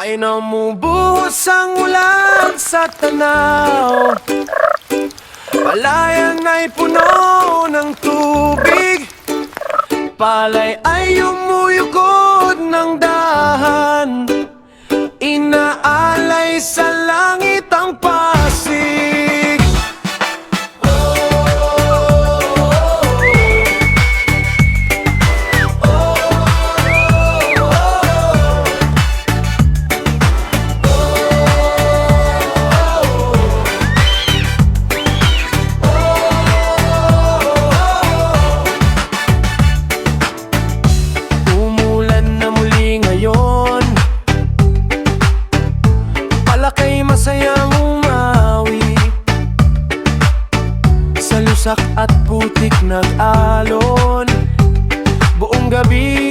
ay namumuhos ang ulan sa tanaw. Palayan ay puno ng tubig, palay ay umuyugod ng dahan. Inaalay sa langit ang Pasig. Palakay masayang umawi, sa lusak at putik nag-alon. Buong gabi